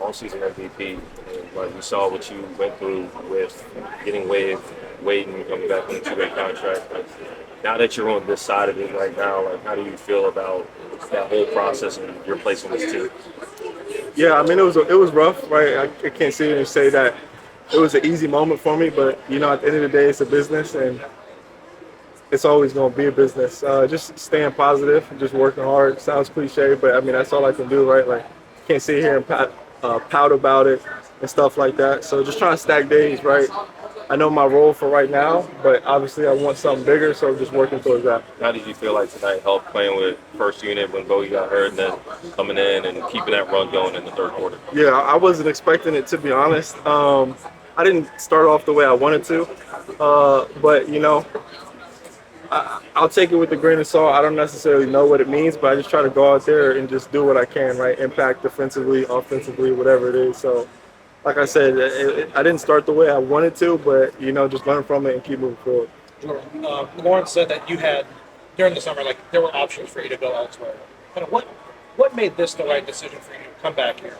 all-season MVP. And, like, we saw what you went through with getting waived, waiting, coming back on a two-way contract. Like, now that you're on this side of it right now, like, how do you feel about that whole process and your place on this team? Yeah, I mean it was rough, right? I can't sit here and say that it was an easy moment for me, but at the end of the day, it's a business, and it's always going to be a business. Just staying positive, just working hard. Sounds cliche, but I mean that's all I can do, right? Like, can't sit here and pout about it and stuff like that. So just trying to stack days, right? I know my role for right now, but obviously I want something bigger, so just working towards that. How did you feel like tonight helped playing with first unit when Bogey got hurt and then coming in and keeping that run going in the third quarter? Yeah, I wasn't expecting it, to be honest. I didn't start off the way I wanted to, but I'll take it with a grain of salt. I don't necessarily know what it means, but I just try to go out there and just do what I can, right? Impact defensively, offensively, whatever it is. So, like I said, I didn't start the way I wanted to, but just learn from it and keep moving forward. Jordan, Lawrence said that you had during the summer, like there were options for you to go elsewhere. Kind of what made this the right decision for you to come back here?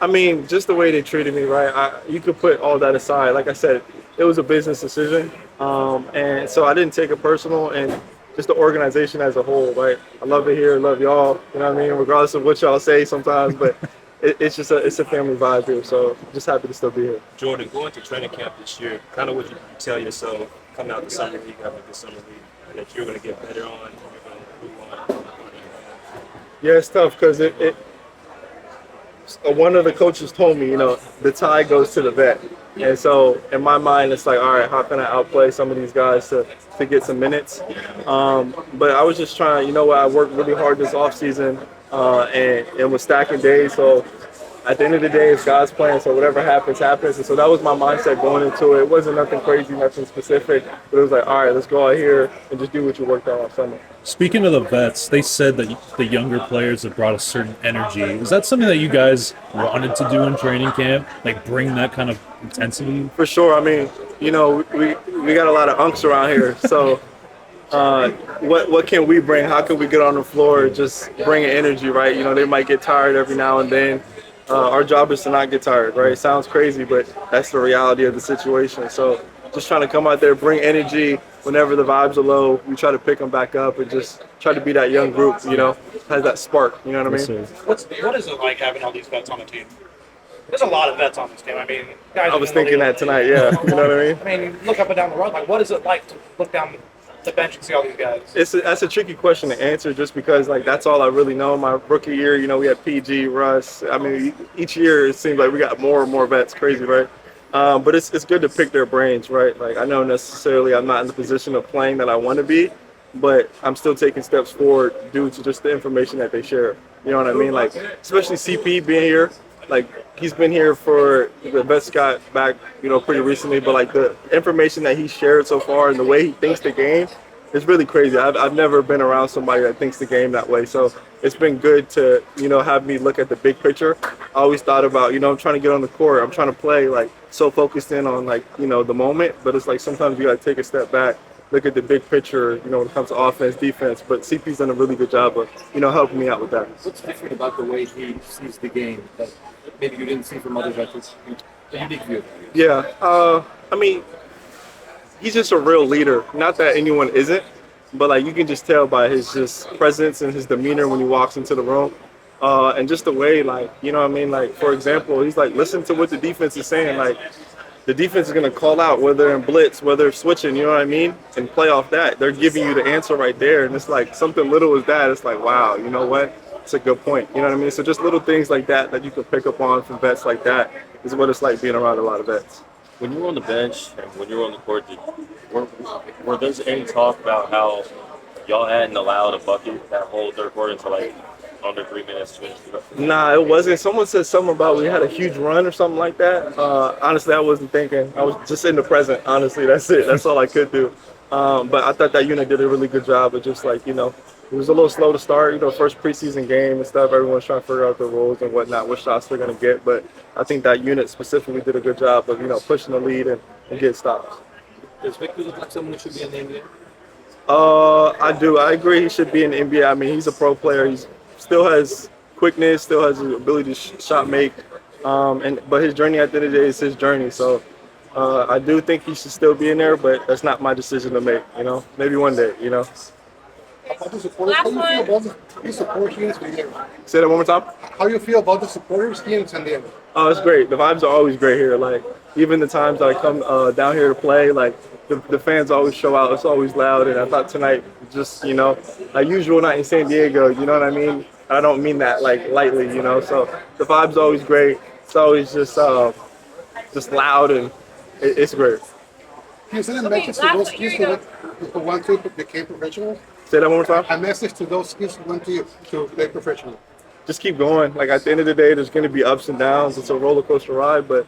I mean, just the way they treated me, right? You could put all that aside. Like I said, it was a business decision, and so I didn't take it personal. And just the organization as a whole, right? I love it here, love y'all. You know what I mean? Regardless of what y'all say sometimes, but it's a family vibe here. So just happy to still be here. Jordan, going to training camp this year, kind of what you tell yourself coming out the summer league after the summer league that you're going to get better on, you're going to improve on. Yeah, it's tough because one of the coaches told me, the tie goes to the vet. And so in my mind, it's like, all right, how can I outplay some of these guys to get some minutes? But I was just trying, I worked really hard this offseason and was stacking days. So at the end of the day, it's God's plan. So whatever happens, happens. And so that was my mindset going into it. It wasn't nothing crazy, nothing specific. But it was like, all right, let's go out here and just do what you worked on all summer. Speaking of the vets, they said that the younger players have brought a certain energy. Is that something that you guys wanted to do in training camp? Like bring that kind of intensity? For sure. I mean, we got a lot of unks around here. So what can we bring? How can we get on the floor? Just bring energy, right? They might get tired every now and then. Our job is to not get tired, right? It sounds crazy, but that's the reality of the situation. So just trying to come out there, bring energy. Whenever the vibes are low, we try to pick them back up and just try to be that young group, has that spark, you know what I mean? What is it like having all these vets on the team? There's a lot of vets on this team. I mean, guys. I was thinking that tonight, yeah. You know what I mean? I mean, you look up and down the road. Like, what is it like to look down the bench and see all these guys? That's a tricky question to answer just because, that's all I really know. My rookie year, we had PG, Russ. I mean, each year it seems like we got more and more vets. Crazy, right? But it's good to pick their brains, right? Like, I know necessarily I'm not in the position of playing that I want to be, but I'm still taking steps forward due to just the information that they share. You know what I mean? Like, especially CP being here. Like, he's been here for the best got back, pretty recently. But, like, the information that he shared so far and the way he thinks the game is really crazy. I've never been around somebody that thinks the game that way. So it's been good to, have me look at the big picture. I always thought about, I'm trying to get on the court. I'm trying to play, so focused in on, the moment. But it's like sometimes you got to take a step back, look at the big picture, when it comes to offense, defense. But CP's done a really good job of, helping me out with that. What's different about the way he sees the game that maybe you didn't see from other veterans? A unique view. Yeah. I mean, he's just a real leader. Not that anyone isn't, but you can just tell by his just presence and his demeanor when he walks into the room. And just the way, for example, he's listen to what the defense is saying. The defense is going to call out, whether in blitz, whether switching, you know what I mean? And play off that. They're giving you the answer right there. And it's something little as that. It's wow, you know what? It's a good point. You know what I mean? So just little things like that you can pick up on from vets like that is what it's like being around a lot of vets. When you were on the bench and when you were on the court, were there any talk about how y'all hadn't allowed a bucket that whole third quarter until under 3 minutes? Nah, it wasn't. Someone said something about we had a huge run or something like that. Honestly, I wasn't thinking. I was just in the present. Honestly, that's it. That's all I could do. But I thought that unit did a really good job of just it was a little slow to start, first preseason game and stuff. Everyone's trying to figure out their roles and whatnot, what shots they're going to get. But I think that unit specifically did a good job of, pushing the lead and get stops. Does Victor look like someone who should be in the NBA? I do. I agree he should be in the NBA. I mean, he's a pro player. He still has quickness, still has the ability to shot make. But his journey at the end of the day is his journey. So I do think he should still be in there, but that's not my decision to make. You know, maybe one day. You know. About the supporters, how you feel about the support here in San Diego? Say that one more time. How you feel about the supporters here in San Diego? Oh, it's great. The vibes are always great here. Like even the times that I come down here to play, like the fans always show out. It's always loud. And I thought tonight, just a usual night in San Diego. You know what I mean? I don't mean that like lightly. You know. So the vibes always great. It's always just loud and it's great. Can you send a message to those kids who want to become professionals? Say that one more time. A message to those kids who want to play professional. Just keep going. Like at the end of the day, there's going to be ups and downs. It's a roller coaster ride, but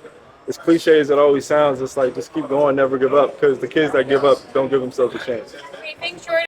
as cliche as it always sounds, it's like just keep going, never give up. Because the kids that give up don't give themselves a chance. Thanks, Jordan.